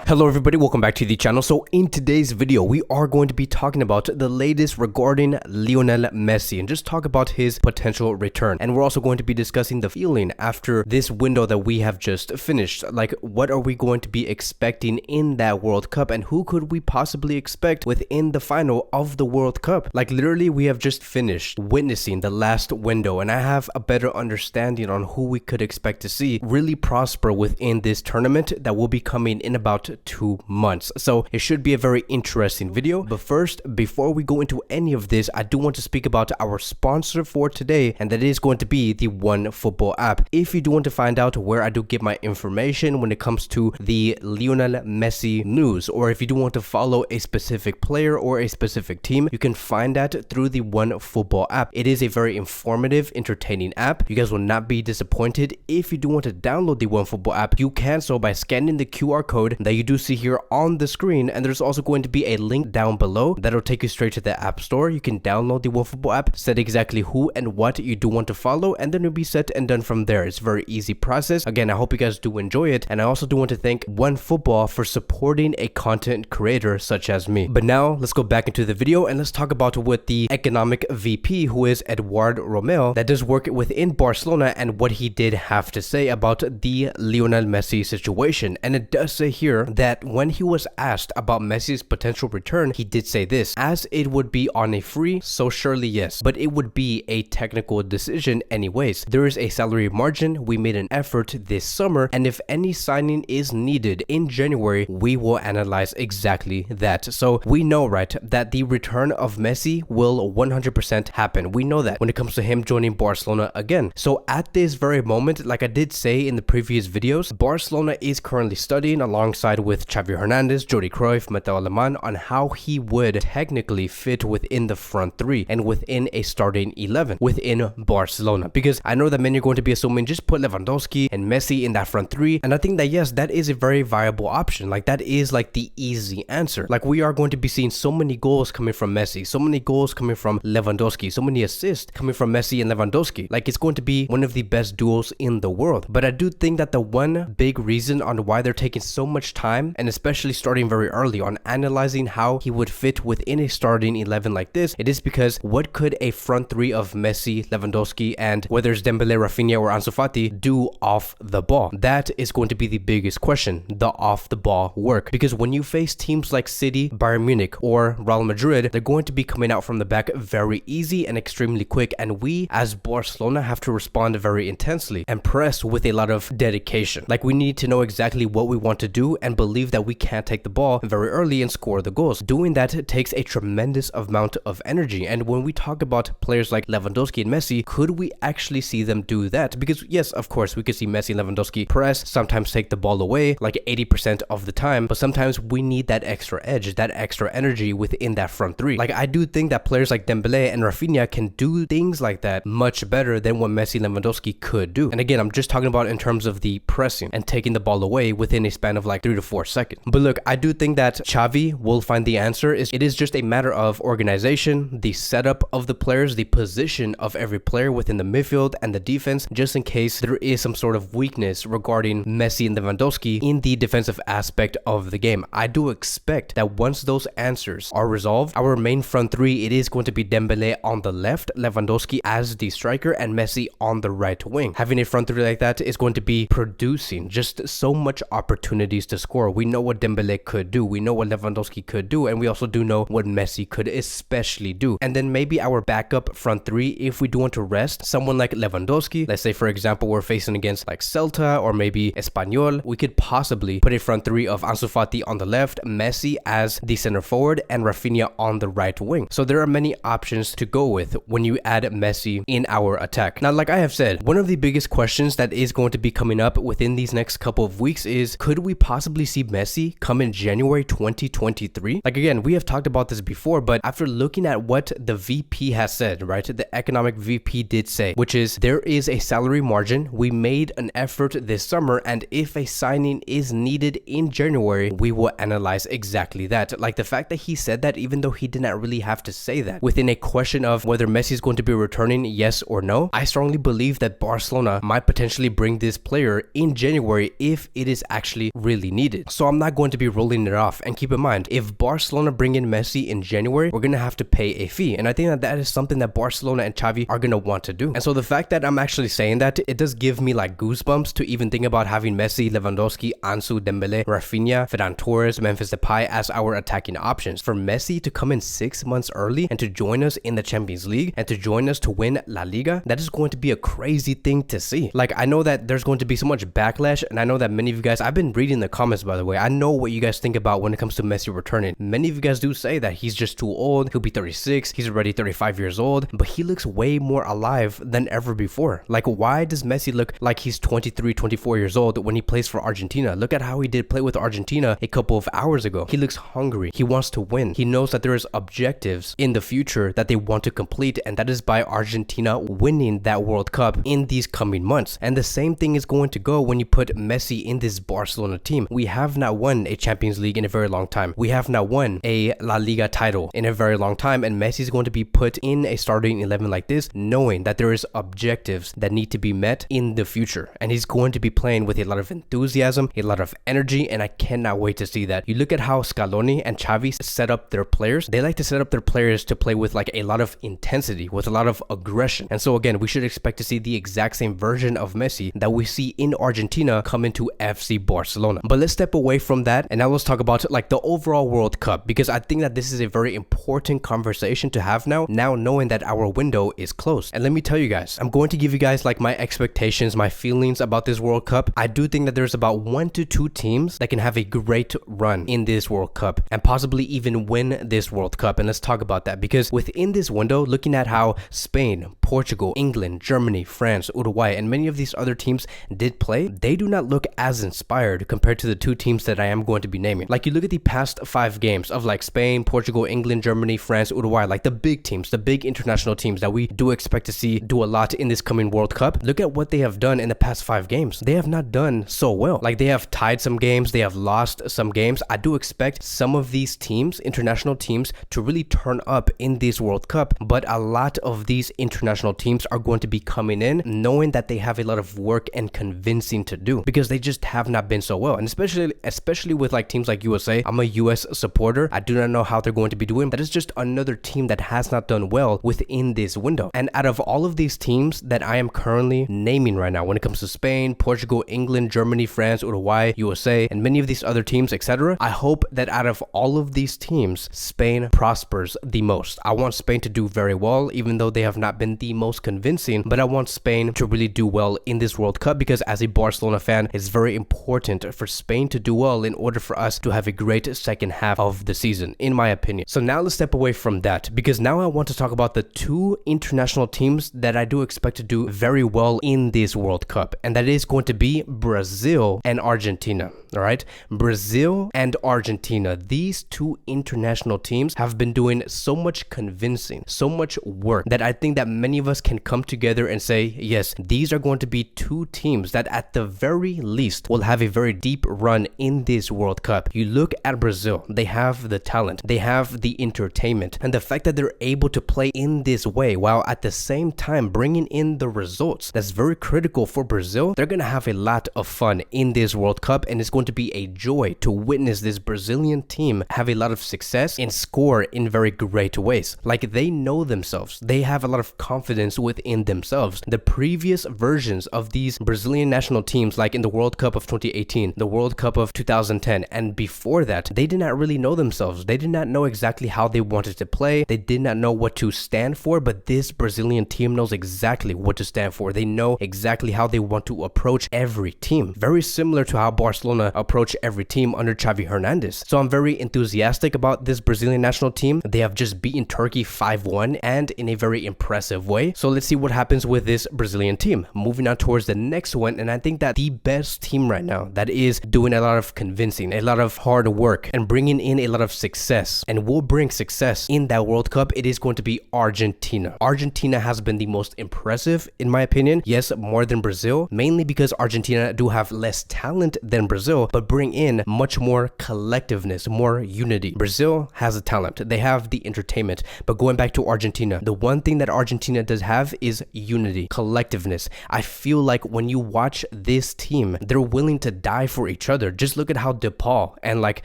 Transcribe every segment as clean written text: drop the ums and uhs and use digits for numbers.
Hello everybody, welcome back to the channel. So in today's video, we are going to be talking about the latest regarding Lionel Messi and just talk about his potential return. And we're also going to be discussing the feeling after this window that we have just finished. Like, what are we going to be expecting in that World Cup, and who could we possibly expect within the final of the World Cup? Like, literally, we have just finished witnessing the last window, and I have a better understanding on who we could expect to see really prosper within this tournament that will be coming in about 2 months. So it should be a very interesting video. But first, before we go into any of this, I do want to speak about our sponsor for today, and that is going to be the OneFootball app. If you do want to find out where I do get my information when it comes to the Lionel Messi news, or if you do want to follow a specific player or a specific team, you can find that through the OneFootball app. It is a very informative, entertaining app. You guys will not be disappointed. If you do want to download the OneFootball app, you can so by scanning the QR code that you do see here on the screen, and there's also going to be a link down below that'll take you straight to the app store. You can download the OneFootball app, set exactly who and what you do want to follow, and then it'll be set and done from there. It's a very easy process. Again, I hope you guys do enjoy it, and I also do want to thank OneFootball for supporting a content creator such as me. But now let's go back into the video and let's talk about what the economic VP, who is Eduard Romeo, that does work within Barcelona, and what he did have to say about the Lionel Messi situation. And it does say here that when he was asked about Messi's potential return, he did say this: as it would be on a free, so surely yes, but it would be a technical decision anyways. There is a salary margin. We made an effort this summer, and if any signing is needed in January, we will analyze exactly that. So we know, right, that the return of Messi will 100% happen. We know that when it comes to him joining Barcelona again. So at this very moment, like I did say in the previous videos, Barcelona is currently studying alongside with Xavi Hernández, Jordi Cruyff, Mateo Alemán on how he would technically fit within the front three and within a starting 11 within Barcelona. Because I know that many are going to be assuming just put Lewandowski and Messi in that front three, and I think that yes, that is a very viable option. Like, that is like the easy answer. Like, we are going to be seeing so many goals coming from Messi, so many goals coming from Lewandowski, so many assists coming from Messi and Lewandowski. Like, it's going to be one of the best duos in the world. But I do think that the one big reason on why they're taking so much time, and especially starting very early on analyzing how he would fit within a starting 11 like this, it is because what could a front three of Messi, Lewandowski, and whether it's Dembele, Rafinha, or Ansu Fati do off the ball? That is going to be the biggest question, the off the ball work. Because when you face teams like City, Bayern Munich, or Real Madrid, they're going to be coming out from the back very easy and extremely quick, and we as Barcelona have to respond very intensely and press with a lot of dedication. Like, we need to know exactly what we want to do and believe that we can't take the ball very early and score the goals. Doing that takes a tremendous amount of energy, and when we talk about players like Lewandowski and Messi, could we actually see them do that? Because yes, of course, we could see Messi and Lewandowski press, sometimes take the ball away like 80% of the time, but sometimes we need that extra edge, that extra energy within that front three. Like, I do think that players like Dembele and Rafinha can do things like that much better than what Messi and Lewandowski could do. And again, I'm just talking about in terms of the pressing and taking the ball away within a span of like 3 to 4 seconds. But look, I do think that Xavi will find the answer. It is just a matter of organization, the setup of the players, the position of every player within the midfield and the defense, just in case there is some sort of weakness regarding Messi and Lewandowski in the defensive aspect of the game. I do expect that once those answers are resolved, our main front three, it is going to be Dembele on the left, Lewandowski as the striker, and Messi on the right wing. Having a front three like that is going to be producing just so much opportunities to score. We know what Dembele could do, we know what Lewandowski could do, and we also do know what Messi could especially do. And then maybe our backup front three, if we do want to rest someone like Lewandowski, let's say for example we're facing against like Celta or maybe Espanyol, we could possibly put a front three of Ansu Fati on the left, Messi as the center forward, and Rafinha on the right wing. So there are many options to go with when you add Messi in our attack. Now, like I have said, one of the biggest questions that is going to be coming up within these next couple of weeks is, could we possibly see Messi come in January 2023? Like, again, we have talked about this before, but after looking at what the VP has said, right, the economic VP did say, which is there is a salary margin. We made an effort this summer, and if a signing is needed in January, we will analyze exactly that. Like, the fact that he said that, even though he did not really have to say that within a question of whether Messi is going to be returning, yes or no, I strongly believe that Barcelona might potentially bring this player in January if it is actually really needed. needed. So I'm not going to be rolling it off. And keep in mind, if Barcelona bring in Messi in January, we're going to have to pay a fee. And I think that that is something that Barcelona and Xavi are going to want to do. And so the fact that I'm actually saying that, it does give me like goosebumps to even think about having Messi, Lewandowski, Ansu, Dembele, Rafinha, Ferran Torres, Memphis Depay as our attacking options. For Messi to come in 6 months early and to join us in the Champions League and to join us to win La Liga, that is going to be a crazy thing to see. Like, I know that there's going to be so much backlash, and I know that many of you guys, I've been reading the comments, by the way. I know what you guys think about when it comes to Messi returning. Many of you guys do say that he's just too old. He'll be 36. He's already 35 years old, but he looks way more alive than ever before. Like, why does Messi look like he's 23, 24 years old when he plays for Argentina? Look at how he did play with Argentina a couple of hours ago. He looks hungry. He wants to win. He knows that there is objectives in the future that they want to complete, and that is by Argentina winning that World Cup in these coming months. And the same thing is going to go when you put Messi in this Barcelona team. We have not won a Champions League in a very long time. We have not won a La Liga title in a very long time, and Messi is going to be put in a starting 11 like this, knowing that there is objectives that need to be met in the future. And he's going to be playing with a lot of enthusiasm, a lot of energy, and I cannot wait to see that. You look at how Scaloni and Xavi set up their players. They like to set up their players to play with like a lot of intensity, with a lot of aggression. And so again, we should expect to see the exact same version of Messi that we see in Argentina come into FC Barcelona. But let's step away from that, and now let's talk about like the overall World Cup, because I think that this is a very important conversation to have now knowing that our window is closed. And let me tell you guys, I'm going to give you guys like my expectations, my feelings about this World Cup. I do think that there's about 1 to 2 teams that can have a great run in this World Cup and possibly even win this World Cup. And let's talk about that, because within this window, looking at how Spain, Portugal, England, Germany, France, Uruguay, and many of these other teams did play, they do not look as inspired compared to the 2 teams that I am going to be naming. Like, you look at the past 5 games of like Spain, Portugal, England, Germany, France, Uruguay, like the big teams, the big international teams that we do expect to see do a lot in this coming World Cup. Look at what they have done in the past 5 games. They have not done so well. Like, they have tied some games, they have lost some games. I do expect some of these teams, international teams, to really turn up in this World Cup, but a lot of these international teams are going to be coming in knowing that they have a lot of work and convincing to do, because they just have not been so well. And especially with like teams like USA, I'm a US supporter. I do not know how they're going to be doing. That is just another team that has not done well within this window. And out of all of these teams that I am currently naming right now, when it comes to Spain, Portugal, England, Germany, France, Uruguay, USA, and many of these other teams, etc., I hope that out of all of these teams, Spain prospers the most. I want Spain to do very well, even though they have not been the most convincing, but I want Spain to really do well in this World Cup, because as a Barcelona fan, it's very important for Spain to do well in order for us to have a great second half of the season, in my opinion. So now let's step away from that, because now I want to talk about the 2 international teams that I do expect to do very well in this World Cup, and that is going to be Brazil and Argentina. All right, Brazil and Argentina, these 2 international teams have been doing so much convincing, so much work, that I think that many of us can come together and say, yes, these are going to be 2 teams that at the very least will have a very deep run in this World Cup. You look at Brazil, they have the talent, they have the entertainment, and the fact that they're able to play in this way while at the same time bringing in the results, that's very critical for Brazil. They're going to have a lot of fun in this World Cup, and it's going to be a joy to witness this Brazilian team have a lot of success and score in very great ways. Like, they know themselves. They have a lot of confidence within themselves. The previous versions of these Brazilian national teams, like in the World Cup of 2018, the World Cup of 2010, and before that, they did not really know themselves. They did not know exactly how they wanted to play. They did not know what to stand for, but this Brazilian team knows exactly what to stand for. They know exactly how they want to approach every team. Very similar to how Barcelona approach every team under Xavi Hernández. So I'm very enthusiastic about this Brazilian national team. They have just beaten Turkey 5-1 and in a very impressive way. So let's see what happens with this Brazilian team. Moving on towards the next one, and I think that the best team right now that is doing a lot of convincing, a lot of hard work, and bringing in a lot of success, and will bring success in that World Cup, it is going to be Argentina. Argentina has been the most impressive, in my opinion. Yes, more than Brazil, mainly because Argentina do have less talent than Brazil, but bring in much more collectiveness, more unity. Brazil has the talent, they have the entertainment, but going back to Argentina, the one thing that Argentina does have is unity, collectiveness. I feel like when you watch this team, they're willing to die for each other. Just look at how De Paul and like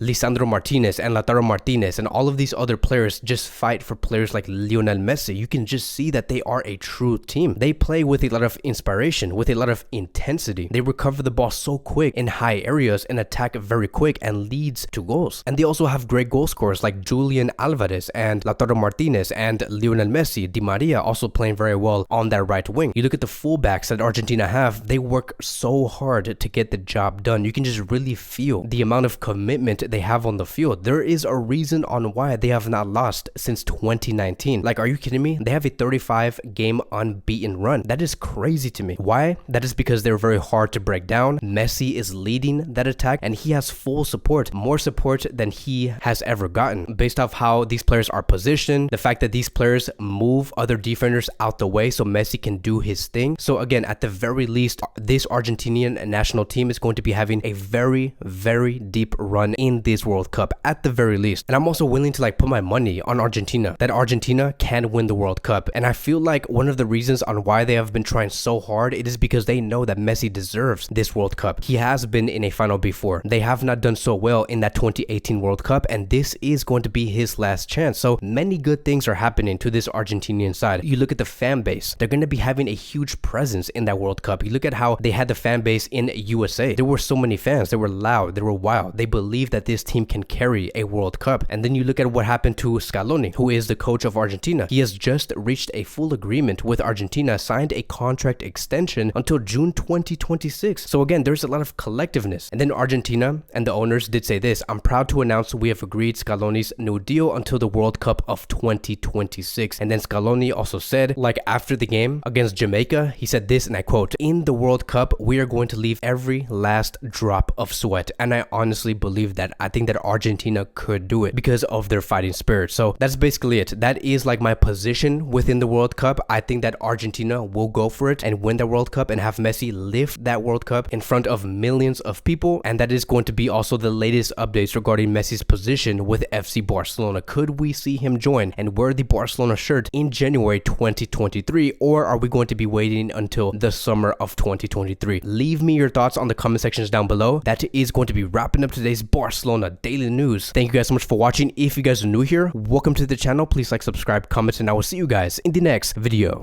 Lisandro Martinez and Lautaro Martinez and all of these other players just fight for players like Lionel Messi. You can just see that they are a true team. They play with a lot of inspiration, with a lot of intensity. They recover the ball so quick in high areas and attack very quick and leads to goals. And they also have great goal scorers like Julian Alvarez and Lautaro Martinez and Lionel Messi. Di Maria also playing very well on that right wing. You look at the fullbacks that Argentina have, they work so hard to get the job done. You can just really feel the amount of commitment they have on the field. There is a reason on why they have not lost since 2019. Like, are you kidding me? They have a 35 game unbeaten run. That is crazy to me. Why? That is because they're very hard to break down. Messi is leading that attack and he has full support, more support than he has ever gotten, based off how these players are positioned, the fact that these players move other defenders out the way so Messi can do his thing. So again, at the very least, this Argentinian national team is going to be having a very, very deep run in this World Cup at the very least. And I'm also willing to like put my money on Argentina, that Argentina can win the World Cup. And I feel like one of the reasons on why they have been trying so hard, it is because they know that Messi deserves this World Cup. He has been in a final before. They have not done so well in that 2018 World Cup, and this is going to be his last chance. So many good things are happening to this Argentinian side. You look at the fan base, they're going to be having a huge presence in that World Cup. You look at how they had the fan base in USA. There were so many fans. They were loud. They were wild. They believe that this team can carry a World Cup. And then you look at what happened to Scaloni, who is the coach of Argentina. He has just reached a full agreement with Argentina, signed a contract extension until June 2026. So again, there's a lot of collectiveness. And then Argentina and the owners did say this: I'm proud to announce we have agreed Scaloni's new deal until the World Cup of 2026. And then Scaloni also said, like after the game against Jamaica, he said this, and I quote, "In the World Cup, we are going to leave every last drop of sweat." And I honestly believe that. I think that Argentina could do it because of their fighting spirit. So that's basically it. That is like my position within the World Cup. I think that Argentina will go for it and win the World Cup and have Messi lift that World Cup in front of millions of people. And that is going to be also the latest updates regarding Messi's position with FC Barcelona. Could we see him join and wear the Barcelona shirt in January 2023, or are we going to be waiting until the summer of 2023? Leave me your thoughts on the comment sections down below. That is going to be wrapping up today's Barcelona daily news. Thank you guys so much for watching. If you guys are new here, welcome to the channel. Please like, subscribe, comment, and I will see you guys in the next video.